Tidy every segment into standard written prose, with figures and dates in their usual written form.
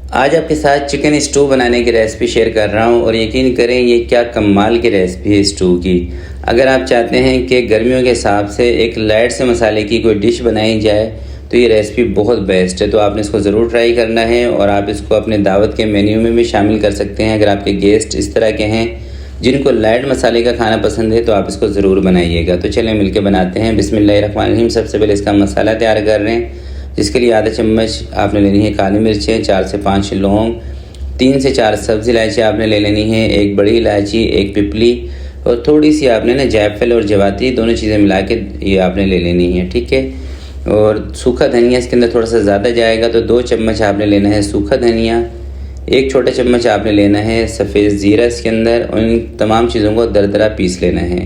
आज आपके साथ चिकन स्टू बनाने की रेसिपी शेयर कर रहा हूँ और यकीन करें ये क्या कमाल की रेसिपी है स्टू की। अगर आप चाहते हैं कि गर्मियों के हिसाब से एक लाइट से मसाले की कोई डिश बनाई जाए तो ये रेसिपी बहुत बेस्ट है। तो आपने इसको ज़रूर ट्राई करना है और आप इसको अपने दावत के मेन्यू में भी शामिल कर सकते हैं। अगर आपके गेस्ट इस तरह के हैं जिनको लाइट मसाले का खाना पसंद है तो आप इसको ज़रूर बनाइएगा। तो चलें मिलकर बनाते हैं। बिस्मिल्लाहिर्रहमानिर्रहीम। सबसे पहले इसका मसाला तैयार कर रहे हैं, जिसके लिए आधा चम्मच आपने लेनी है काली मिर्चें, 4 से 5 लौंग, 3 से 4 सब्ज़ इलायची आपने ले लेनी है, एक बड़ी इलायची, एक पिपली और थोड़ी सी आपने ना जायफल और जवात्री दोनों चीज़ें मिला के ये आपने ले लेनी है। ठीक है। और सूखा धनिया इसके अंदर थोड़ा सा ज़्यादा जाएगा तो 2 चम्मच आपने लेना है सूखा धनिया, 1 छोटा चम्मच आपने लेना है सफ़ेद ज़ीरा इसके अंदर और इन तमाम चीज़ों को दरदरा पीस लेना है।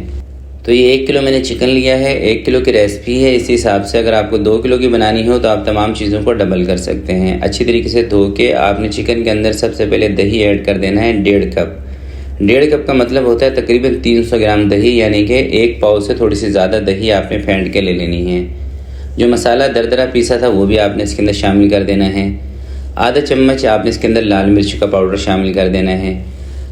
तो ये 1 किलो मैंने चिकन लिया है, 1 किलो की रेसिपी है। इसी हिसाब से अगर आपको 2 किलो की बनानी हो तो आप तमाम चीज़ों को डबल कर सकते हैं। अच्छी तरीके से धो के आपने चिकन के अंदर सबसे पहले दही ऐड कर देना है 1.5 कप। 1.5 कप का मतलब होता है तकरीबन 300 ग्राम दही, यानी कि 1 पाव से थोड़ी सी ज़्यादा दही आपने फेंट के ले लेनी है। जो मसाला दरदरा पीसा था वो भी आपने इसके अंदर शामिल कर देना है। आधा चम्मच आपने इसके अंदर लाल मिर्च का पाउडर शामिल कर देना है।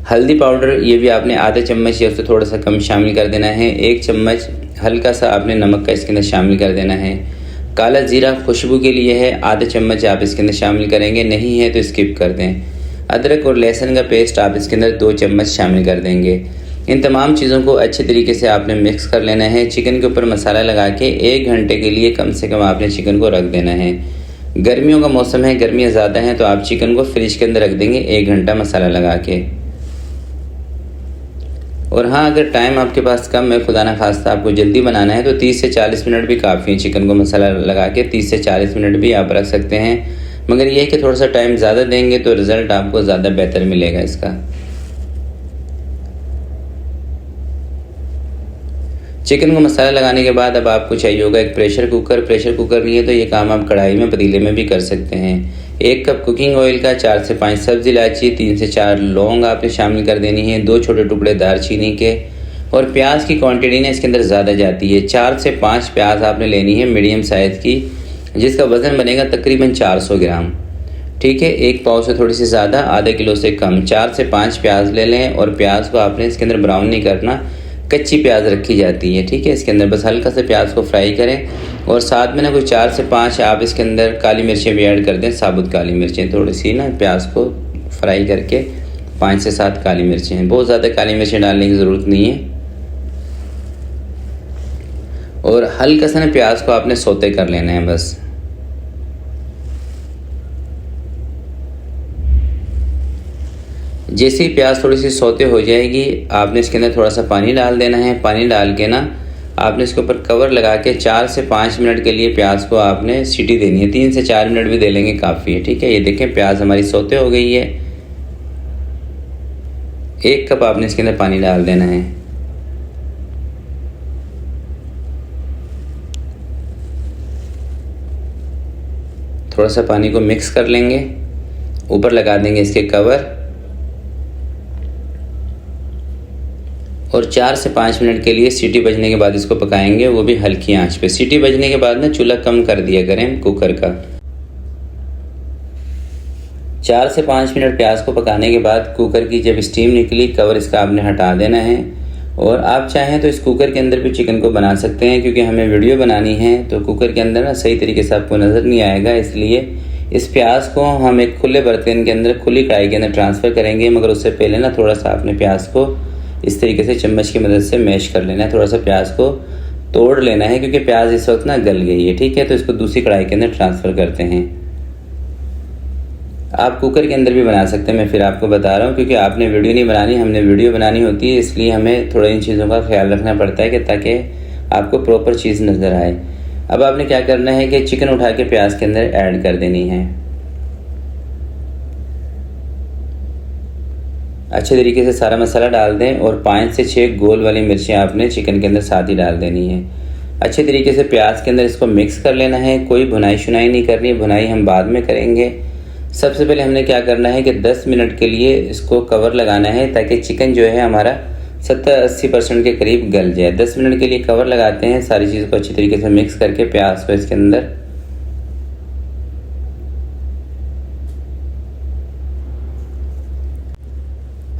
हल्दी पाउडर ये भी आपने आधा चम्मच या उससे थोड़ा सा कम शामिल कर देना है। 1 चम्मच हल्का सा आपने नमक का इसके अंदर शामिल कर देना है। काला ज़ीरा खुशबू के लिए है, आधा चम्मच आप इसके अंदर शामिल करेंगे, नहीं है तो स्किप कर दें। अदरक और लहसुन का पेस्ट आप इसके अंदर 2 चम्मच शामिल कर देंगे। इन तमाम चीज़ों को अच्छे तरीके से आपने मिक्स कर लेना है। चिकन के ऊपर मसाला लगा के 1 घंटे के लिए कम से कम आपने चिकन को रख देना है। गर्मियों का मौसम है, गर्मियाँ ज़्यादा हैं, तो आप चिकन को फ्रिज के अंदर रख देंगे 1 घंटा मसाला लगा के। और हाँ, अगर टाइम आपके पास कम है, खुदा ना खास्ता आपको जल्दी बनाना है, तो 30 से 40 मिनट भी काफ़ी है। चिकन को मसाला लगा के 30 से 40 मिनट भी आप रख सकते हैं, मगर यह है कि थोड़ा सा टाइम ज़्यादा देंगे तो रिज़ल्ट आपको ज़्यादा बेहतर मिलेगा इसका। चिकन को मसाला लगाने के बाद अब आपको चाहिए होगा एक प्रेशर कुकर। प्रेशर कुकर नहीं है तो ये काम आप कढ़ाई में, पतीले में भी कर सकते हैं। 1 कप कुकिंग ऑयल का 4 से 5 सब्ज़ इलायची, 3 से 4 लौंग आपने शामिल कर देनी है, 2 छोटे टुकड़े दालचीनी के। और प्याज की क्वांटिटी ना इसके अंदर ज़्यादा जाती है। 4 से 5 प्याज आपने लेनी है मीडियम साइज़ की, जिसका वज़न बनेगा तकरीबन 400 ग्राम। ठीक है। 1 पाव से थोड़ी सी ज़्यादा, आधा किलो से कम। 4 से 5 प्याज ले लें और प्याज को आपने इसके अंदर ब्राउन नहीं करना, कच्ची प्याज रखी जाती है। ठीक है। इसके अंदर बस हल्का से प्याज को फ्राई करें और साथ में ना कोई 4 से 5 आप इसके अंदर काली मिर्चें भी ऐड कर दें, साबुत काली मिर्चें थोड़ी सी ना प्याज को फ्राई करके 5 से 7 काली मिर्चें हैं, बहुत ज़्यादा काली मिर्चें डालने की ज़रूरत नहीं है। और हल्का सा ना प्याज को आपने सौते कर लेना है बस। जैसे ही प्याज थोड़ी सी सौते हो जाएगी आपने इसके अंदर थोड़ा सा पानी डाल देना है। पानी डाल के ना आपने इसके ऊपर कवर लगा के 4 से 5 मिनट के लिए प्याज को आपने सीटी देनी है। 3 से 4 मिनट भी दे लेंगे काफ़ी है। ठीक है। ये देखें प्याज हमारी सौते हो गई है। 1 कप आपने इसके अंदर पानी डाल देना है। थोड़ा सा पानी को मिक्स कर लेंगे, ऊपर लगा देंगे इसके कवर और 4 से 5 मिनट के लिए सीटी बजने के बाद इसको पकाएंगे, वो भी हल्की आंच पे। सीटी बजने के बाद ना चूल्हा कम कर दिया करें कुकर का। 4 से 5 मिनट प्याज को पकाने के बाद कुकर की जब स्टीम निकली, कवर इसका आपने हटा देना है। और आप चाहें तो इस कुकर के अंदर भी चिकन को बना सकते हैं, क्योंकि हमें वीडियो बनानी है तो कुकर के अंदर ना सही तरीके से आपको नज़र नहीं आएगा, इसलिए इस प्याज को हम एक खुले बर्तन के अंदर, खुली कढ़ाई के अंदर ट्रांसफ़र करेंगे। मगर उससे पहले ना थोड़ा सा आपने प्याज को इस तरीके से चम्मच की मदद से मैश कर लेना है, थोड़ा सा प्याज को तोड़ लेना है, क्योंकि प्याज इस वक्त ना गल गई है। ठीक है। तो इसको दूसरी कढ़ाई के अंदर ट्रांसफ़र करते हैं। आप कुकर के अंदर भी बना सकते हैं, मैं फिर आपको बता रहा हूँ, क्योंकि आपने वीडियो नहीं बनानी, हमने वीडियो बनानी होती है, इसलिए हमें थोड़ा इन चीज़ों का ख्याल रखना पड़ता है कि ताकि आपको प्रॉपर चीज़ नज़र आए। अब आपने क्या करना है कि चिकन उठा के प्याज के अंदर ऐड कर देनी है। अच्छे तरीके से सारा मसाला डाल दें और 5 से 6 गोल वाली मिर्चें आपने चिकन के अंदर साथ ही डाल देनी है। अच्छे तरीके से प्याज के अंदर इसको मिक्स कर लेना है। कोई भुनाई शुनाई नहीं करनी, भुनाई हम बाद में करेंगे। सबसे पहले हमने क्या करना है कि 10 मिनट के लिए इसको कवर लगाना है, ताकि चिकन जो है हमारा 70-80% के करीब गल जाए। 10 मिनट के लिए कवर लगाते हैं, सारी चीज़ को अच्छी तरीके से मिक्स करके प्याज को इसके अंदर।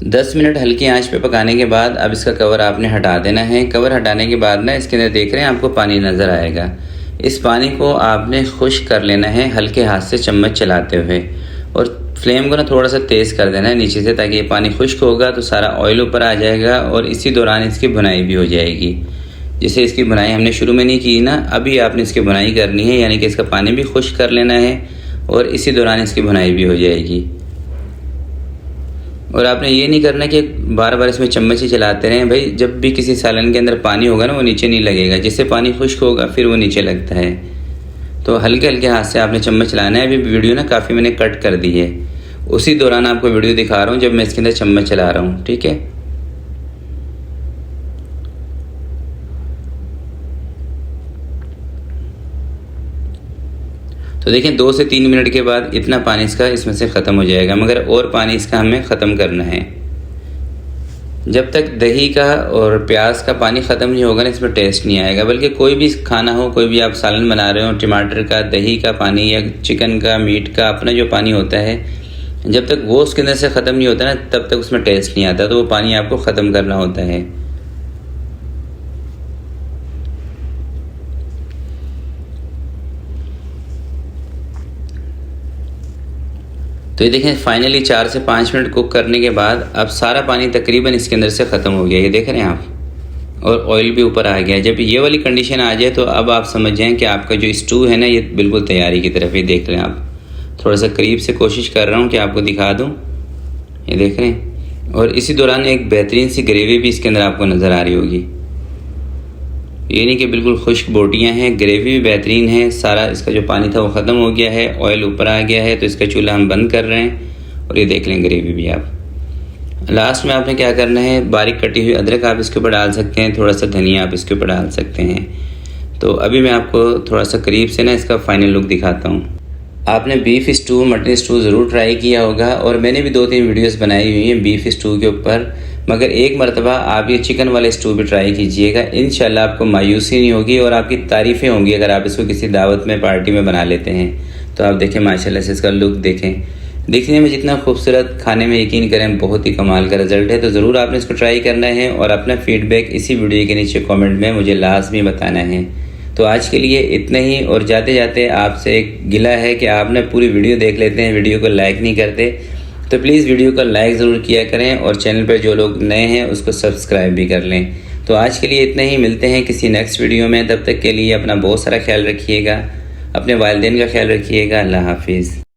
10 मिनट हल्की आंच पे पकाने के बाद अब इसका कवर आपने हटा देना है। कवर हटाने के बाद ना इसके अंदर देख रहे हैं आपको पानी नज़र आएगा। इस पानी को आपने खुश्क कर लेना है हल्के हाथ से चम्मच चलाते हुए, और फ्लेम को ना थोड़ा सा तेज़ कर देना है नीचे से, ताकि ये पानी खुश्क होगा तो सारा ऑयल ऊपर आ जाएगा और इसी दौरान इसकी भुनाई भी हो जाएगी। जैसे इसकी भुनाई हमने शुरू में नहीं की ना, अभी आपने इसकी भुनाई करनी है, यानी कि इसका पानी भी खुश्क कर लेना है और इसी दौरान इसकी भुनाई भी हो जाएगी। और आपने ये नहीं करना कि बार बार इसमें चम्मच ही चलाते रहें। भाई जब भी किसी सालन के अंदर पानी होगा ना, वो नीचे नहीं लगेगा, जिससे पानी खुश्क होगा फिर वो नीचे लगता है। तो हल्के हल्के हाथ से आपने चम्मच चलाना है। अभी वीडियो ना काफ़ी मैंने कट कर दी है, उसी दौरान आपको वीडियो दिखा रहा हूँ जब मैं इसके अंदर चम्मच चला रहा हूँ, ठीक है। तो देखें 2 से 3 मिनट के बाद इतना पानी इसका इसमें से ख़त्म हो जाएगा, मगर और पानी इसका हमें ख़त्म करना है। जब तक दही का और प्याज का पानी ख़त्म नहीं होगा ना, इसमें टेस्ट नहीं आएगा। बल्कि कोई भी खाना हो, कोई भी आप सालन बना रहे हो, टमाटर का, दही का पानी या चिकन का, मीट का अपना जो पानी होता है, जब तक वो उसके अंदर से ख़त्म नहीं होता ना, तब तक उसमें टेस्ट नहीं आता। तो वो पानी आपको ख़त्म करना होता है। तो ये देखें फाइनली 4 से 5 मिनट कुक करने के बाद अब सारा पानी तकरीबन इसके अंदर से ख़त्म हो गया, ये देख रहे हैं आप, और ऑयल भी ऊपर आ गया। जब ये वाली कंडीशन आ जाए तो अब आप समझ जाएं कि आपका जो स्टू है ना, ये बिल्कुल तैयारी की तरफ। ये देख रहे हैं आप, थोड़ा सा करीब से कोशिश कर रहा हूँ कि आपको दिखा दूँ, ये देख रहे हैं। और इसी दौरान एक बेहतरीन सी ग्रेवी भी इसके अंदर आपको नज़र आ रही होगी। ये नहीं कि बिल्कुल खुश्क बोटियाँ हैं, ग्रेवी भी बेहतरीन है। सारा इसका जो पानी था वो ख़त्म हो गया है, ऑयल ऊपर आ गया है। तो इसका चूल्हा हम बंद कर रहे हैं और ये देख लें ग्रेवी भी आप। लास्ट में आपने क्या करना है, बारीक कटी हुई अदरक आप इसके ऊपर डाल सकते हैं, थोड़ा सा धनिया आप इसके ऊपर डाल सकते हैं। तो अभी मैं आपको थोड़ा सा करीब से ना इसका फाइनल लुक दिखाता हूँ। आपने बीफ स्टू, मटन स्टू ज़रूर ट्राई किया होगा, और मैंने भी 2-3 वीडियोस बनाई हुई हैं बीफ स्टू के ऊपर, मगर एक मरतबा आप ये चिकन वाले स्टू भी ट्राई कीजिएगा। इंशाल्लाह आपको मायूसी नहीं होगी और आपकी तारीफ़ें होंगी अगर आप इसको किसी दावत में, पार्टी में बना लेते हैं। तो आप देखें माशाल्लाह से इसका लुक देखें, दिखने में जितना खूबसूरत, खाने में यकीन करें बहुत ही कमाल का रिज़ल्ट है। तो ज़रूर आपने इसको ट्राई करना है और अपना फ़ीडबैक इसी वीडियो के नीचे कमेंट में मुझे लाजमी बताना है। तो आज के लिए इतना ही, और जाते जाते आपसे एक गिला है कि आप ना पूरी वीडियो देख लेते हैं, वीडियो को लाइक नहीं करते। तो प्लीज़ वीडियो को लाइक ज़रूर किया करें, और चैनल पर जो लोग नए हैं उसको सब्सक्राइब भी कर लें। तो आज के लिए इतना ही, मिलते हैं किसी नेक्स्ट वीडियो में। तब तक के लिए अपना बहुत सारा ख्याल रखिएगा, अपने वालिदैन का ख्याल रखिएगा। अल्लाह हाफिज़।